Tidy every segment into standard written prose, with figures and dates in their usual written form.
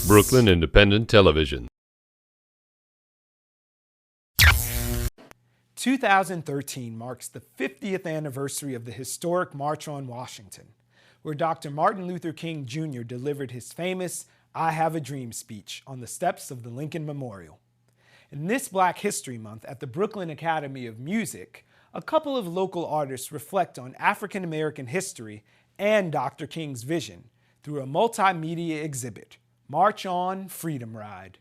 Brooklyn Independent Television. 2013 marks the 50th anniversary of the historic March on Washington, where Dr. Martin Luther King Jr. delivered his famous "I Have a Dream" speech on the steps of the Lincoln Memorial. In this Black History Month at the Brooklyn Academy of Music, a couple of local artists reflect on African American history and Dr. King's vision through a multimedia exhibit, March On, Freedom Ride.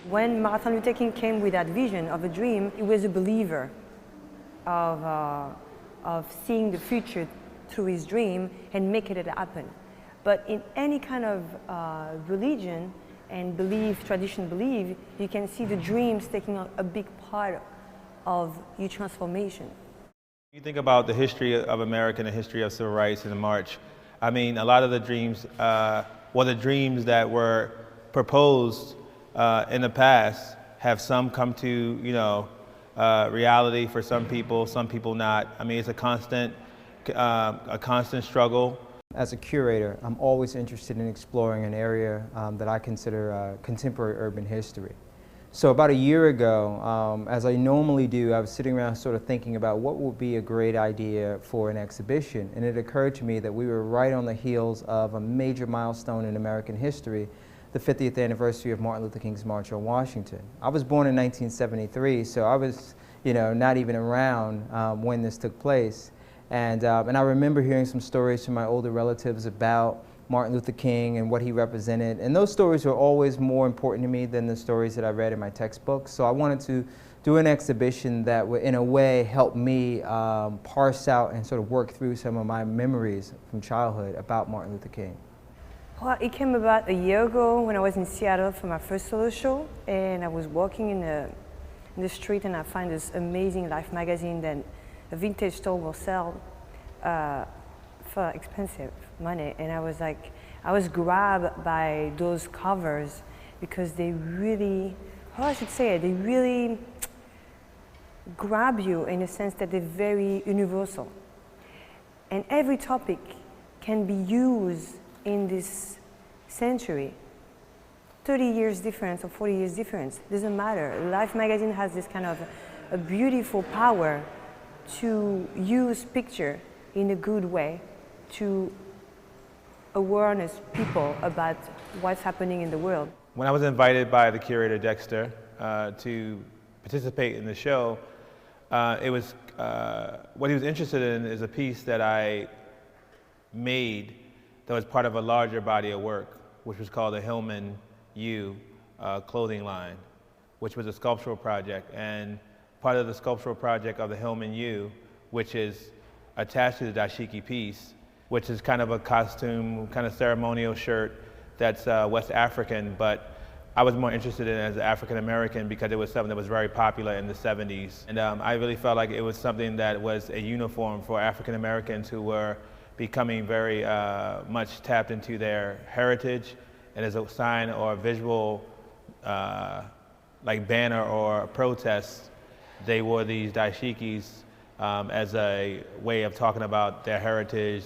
When Martin Luther King came with that vision of a dream, he was a believer of seeing the future through his dream and making it happen. But in any kind of religion and tradition belief, you can see the dreams taking a big part of your transformation. You think about the history of America and the history of civil rights and the march. I mean, a lot of the dreams, the dreams that were proposed in the past have some come to, reality for some people not. I mean, it's a constant struggle. As a curator, I'm always interested in exploring an area that I consider contemporary urban history. So about a year ago, as I normally do, I was sitting around sort of thinking about what would be a great idea for an exhibition, and it occurred to me that we were right on the heels of a major milestone in American history, the 50th anniversary of Martin Luther King's March on Washington. I was born in 1973, so I was, not even around when this took place. And I remember hearing some stories from my older relatives about Martin Luther King and what he represented. And those stories were always more important to me than the stories that I read in my textbooks. So I wanted to do an exhibition that would, in a way, help me parse out and sort of work through some of my memories from childhood about Martin Luther King. Well, it came about a year ago when I was in Seattle for my first solo show, and I was walking in the street and I find this amazing Life magazine that a vintage store will sell for expensive money, and I was grabbed by those covers because they really, they really grab you in a sense that they're very universal. And every topic can be used in this century. 30 years difference or 40 years difference, doesn't matter. Life magazine has this kind of a beautiful power to use picture in a good way to awareness people about what's happening in the world. When I was invited by the curator Dexter to participate in the show, what he was interested in is a piece that I made that was part of a larger body of work, which was called the Hillman U clothing line, which was a sculptural project. And part of the sculptural project of the Hillman U, which is attached to the dashiki piece, which is kind of a costume, kind of ceremonial shirt that's West African, but I was more interested in it as an African American because it was something that was very popular in the 70s. And I really felt like it was something that was a uniform for African Americans who were becoming very much tapped into their heritage, and as a sign or a visual like banner or protest, they wore these dashikis as a way of talking about their heritage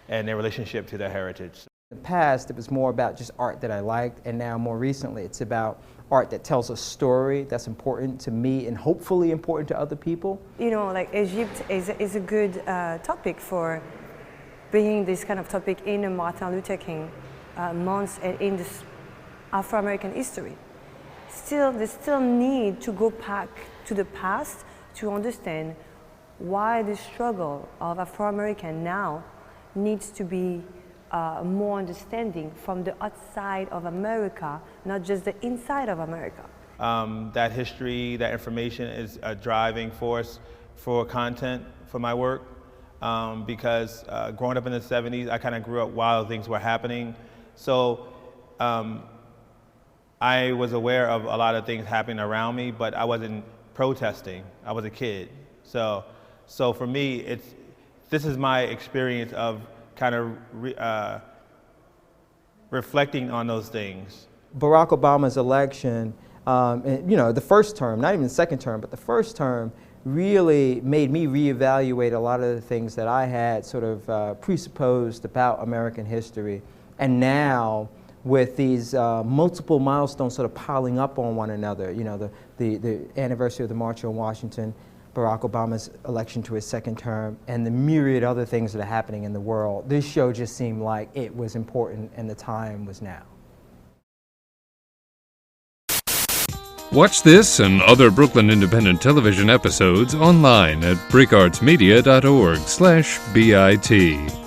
and their relationship to their heritage. In the past, it was more about just art that I liked, and now more recently, it's about art that tells a story that's important to me and hopefully important to other people. Like Egypt is a good topic for bringing this kind of topic in a Martin Luther King month and in this Afro-American history. They still need to go back to the past to understand why the struggle of Afro-American now needs to be more understanding from the outside of America, not just the inside of America. That history, that information is a driving force for content for my work because growing up in the 70s, I kind of grew up while things were happening. So I was aware of a lot of things happening around me, but I wasn't protesting. I was a kid. So for me, this is my experience of kind of reflecting on those things. Barack Obama's election, the first term, not even the second term, but the first term, really made me reevaluate a lot of the things that I had sort of presupposed about American history. And now, with these multiple milestones sort of piling up on one another, you know, the anniversary of the March on Washington, Barack Obama's election to his second term, and the myriad other things that are happening in the world, this show just seemed like it was important and the time was now. Watch this and other Brooklyn Independent Television episodes online at breakartsmedia.org/BIT.